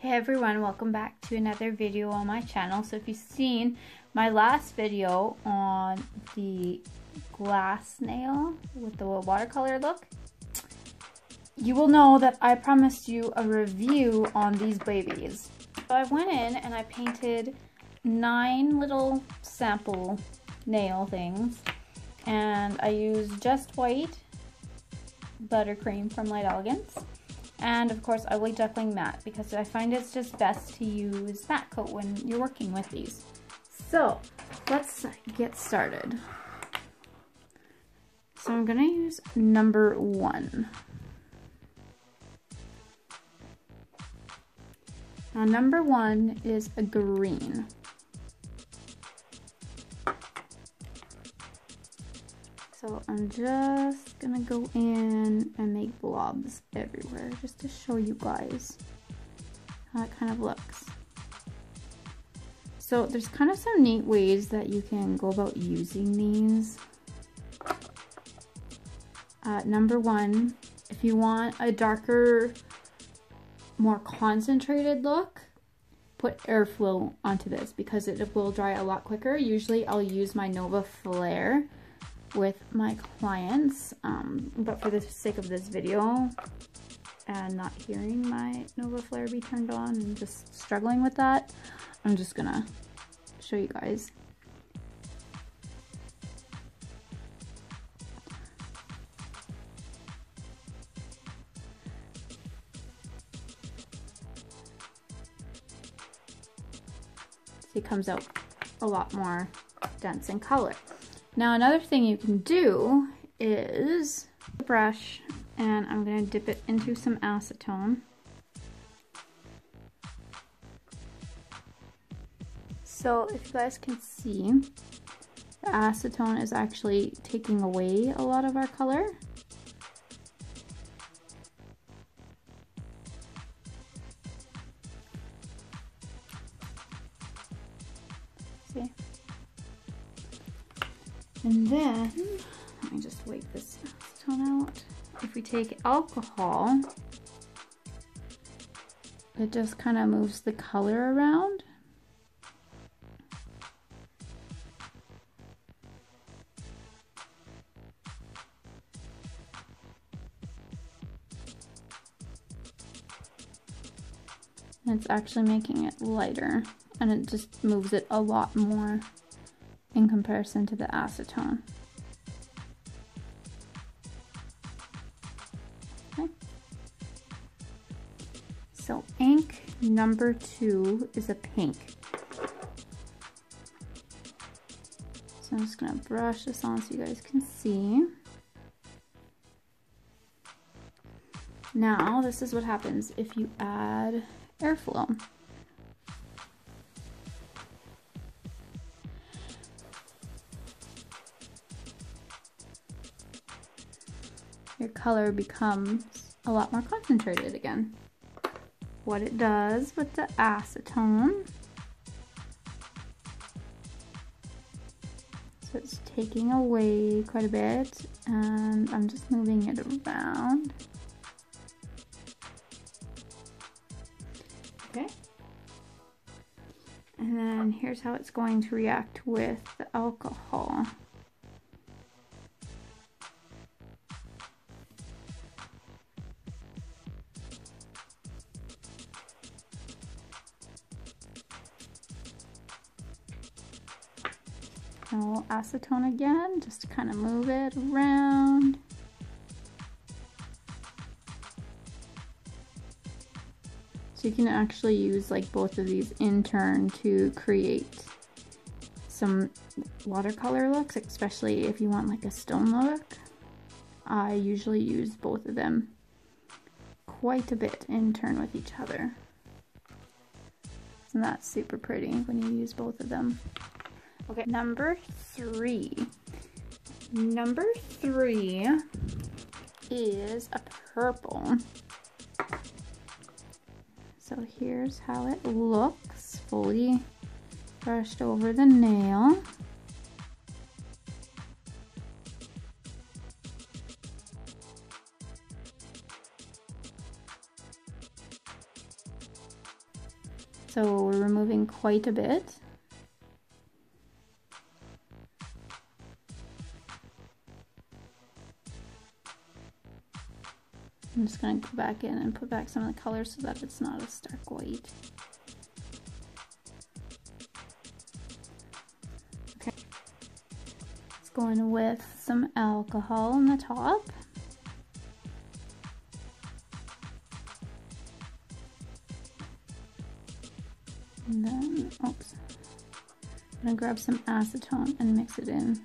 Hey everyone, welcome back to another video on my channel. So if you've seen my last video on the glass nail with the watercolor look, you will know that I promised you a review on these babies. So I went in and I painted 9 little sample nail things, and I used just white buttercream from Light Elegance. And of course, I White Duckling matte, because I find it's just best to use matte coat when you're working with these. So let's get started. So I'm gonna use number 1. Now number 1 is a green. So I'm just gonna go in and make blobs everywhere just to show you guys how it kind of looks. So there's kind of some neat ways that you can go about using these. Number 1, if you want a darker, more concentrated look, put airflow onto this because it will dry a lot quicker. Usually I'll use my Nova Flare with my clients, but for the sake of this video and not hearing my Nova Flare be turned on and just struggling with that, I'm just gonna show you guys. See, it comes out a lot more dense in color. Now another thing you can do is a brush, and I'm going to dip it into some acetone. So if you guys can see, the acetone is actually taking away a lot of our color. See? And then, let me just wipe this acetone out. If we take alcohol, it just kind of moves the color around. And it's actually making it lighter, and it just moves it a lot more in comparison to the acetone. Okay. So ink number 2 is a pink. So I'm just gonna brush this on so you guys can see. Now this is what happens if you add airflow. Your color becomes a lot more concentrated again. What it does with the acetone, so it's taking away quite a bit, and I'm just moving it around. Okay. And then here's how it's going to react with the alcohol. And we'll acetone again, just to kind of move it around. So you can actually use like both of these in turn to create some watercolor looks, especially if you want like a stone look. I usually use both of them quite a bit in turn with each other. And that's super pretty when you use both of them. Okay, number 3. Number 3 is a purple. So here's how it looks, fully brushed over the nail. So we're removing quite a bit. I'm just going to go back in and put back some of the colors so that it's not a stark white. Okay. Let's go in with some alcohol on the top. And then, oops, I'm going to grab some acetone and mix it in.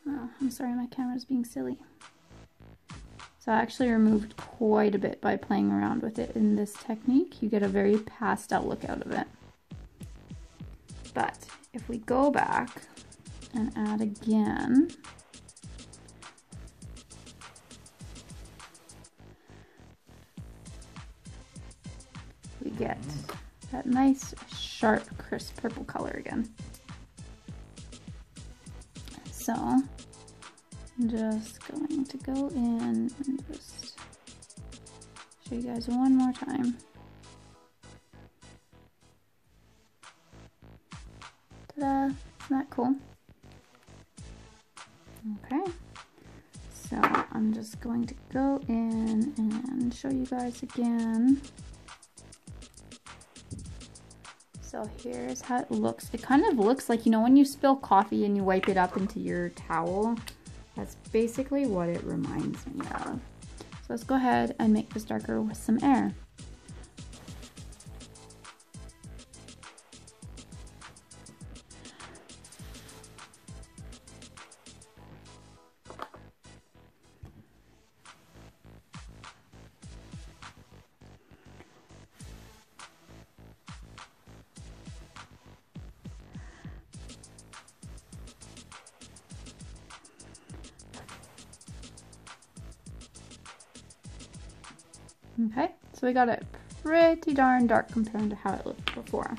Oh, I'm sorry, my camera's being silly. So I actually removed quite a bit by playing around with it in this technique. You get a very pastel look out of it. But if we go back and add again, we get that nice, sharp, crisp purple color again. So I'm just going to go in and just show you guys one more time. Ta-da! Isn't that cool? Okay, so I'm just going to go in and show you guys again. So here's how it looks. It kind of looks like, you know, when you spill coffee and you wipe it up into your towel. That's basically what it reminds me of. So let's go ahead and make this darker with some air. Okay, so we got it pretty darn dark compared to how it looked before.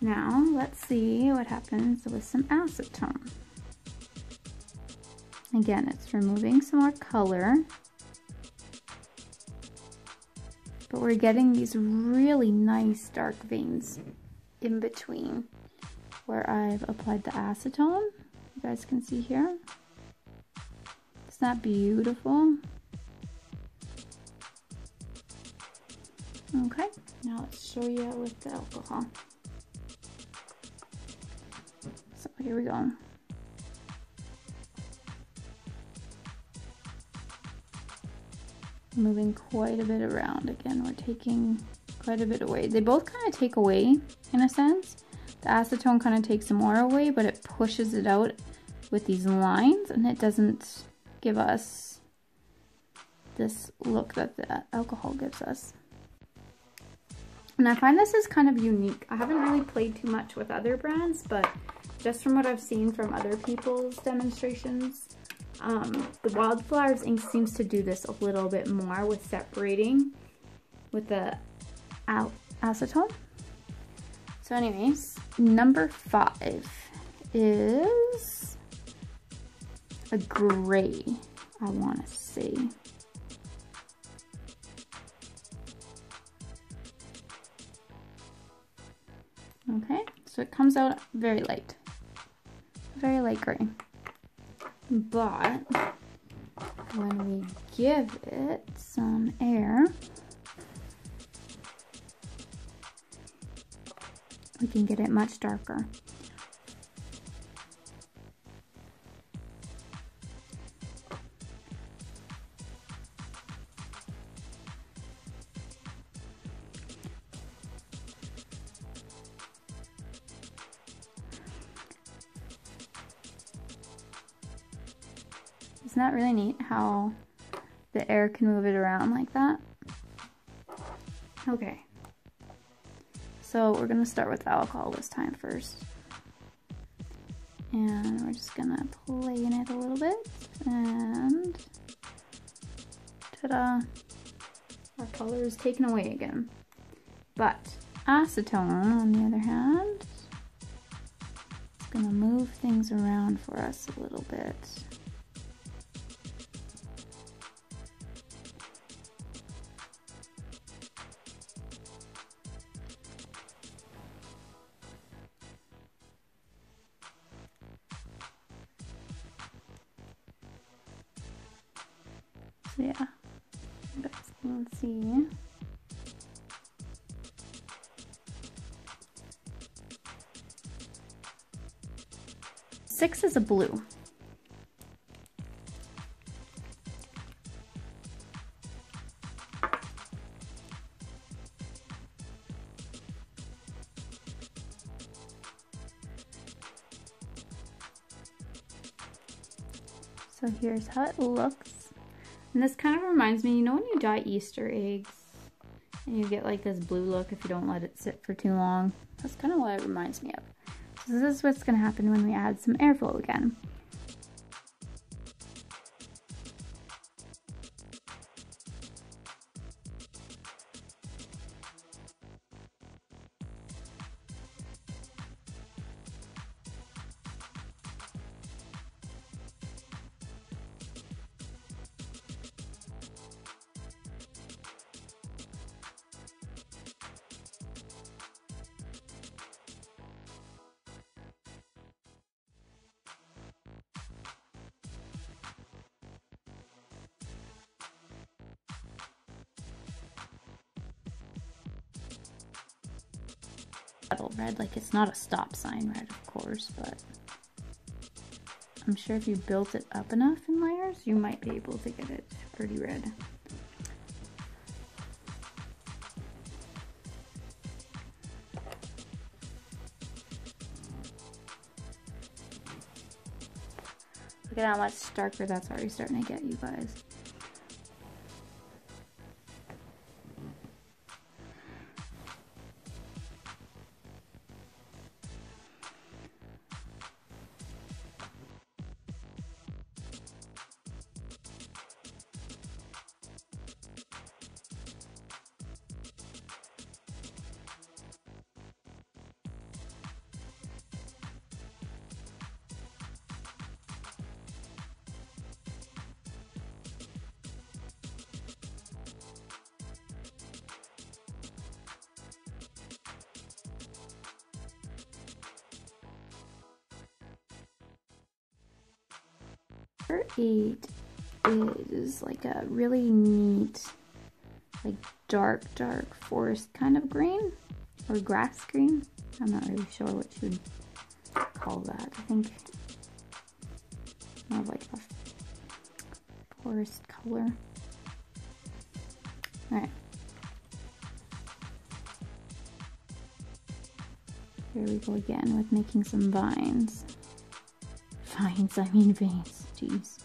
Now, let's see what happens with some acetone. Again, it's removing some more color, but we're getting these really nice dark veins in between where I've applied the acetone. You guys can see here. Isn't that beautiful? Okay, now let's show you with the alcohol. So here we go. Moving quite a bit around. Again, we're taking quite a bit away. They both kind of take away in a sense. The acetone kind of takes more away, but it pushes it out with these lines and it doesn't give us this look that the alcohol gives us. And I find this is kind of unique. I haven't really played too much with other brands, but just from what I've seen from other people's demonstrations, the Wildflowers Inks seems to do this a little bit more with separating with the acetone. So anyways, number 5 is a gray, I want to say. Okay, so it comes out very light gray. But when we give it some air, we can get it much darker. Isn't that really neat how the air can move it around like that? Okay, so we're gonna start with alcohol this time first. And we're just gonna play in it a little bit, and ta-da! Our color is taken away again. But acetone, on the other hand, is gonna move things around for us a little bit. So yeah, you guys can see. Six is a blue. So here's how it looks. And this kind of reminds me, you know when you dye Easter eggs and you get like this blue look if you don't let it sit for too long? That's kind of what it reminds me of. So this is what's going to happen when we add some airflow again. Red, like it's not a stop sign red, of course, but I'm sure if you built it up enough in layers, you might be able to get it pretty red. Look at how much darker that's already starting to get, you guys. Number 8 is like a really neat, like dark forest kind of green, or grass green. I'm not really sure what you would call that. I think more of like a forest color. Alright. Here we go again with making some vines. Vines, I mean veins. Jeez.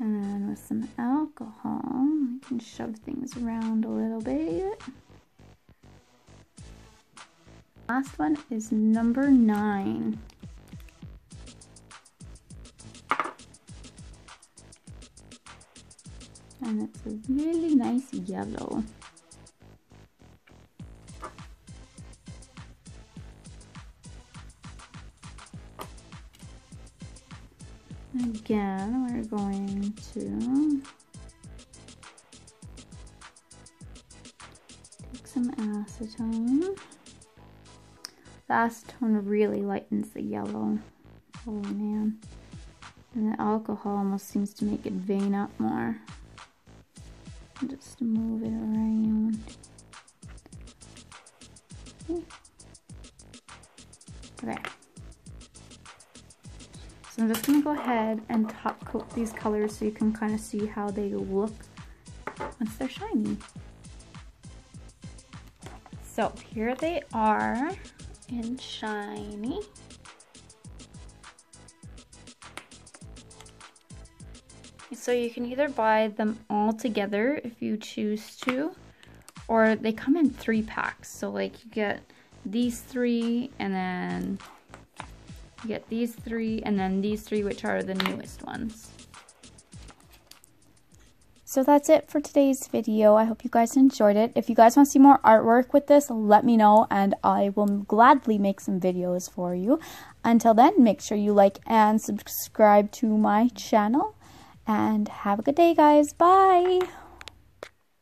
And then with some alcohol, I can shove things around a little bit. Last one is number 9. And it's a really nice yellow. Again, we're going to take some acetone. The acetone really lightens the yellow. Oh man. And the alcohol almost seems to make it vein up more. Just move it around. Okay. So I'm just going to go ahead and top coat these colors so you can kind of see how they look once they're shiny. So here they are in shiny. So you can either buy them all together if you choose to, or they come in 3 packs. So like you get these 3 and then you get these 3 and then these 3, which are the newest ones. So that's it for today's video. I hope you guys enjoyed it. If you guys want to see more artwork with this, let me know and I will gladly make some videos for you. Until then, make sure you like and subscribe to my channel. And have a good day, guys. Bye!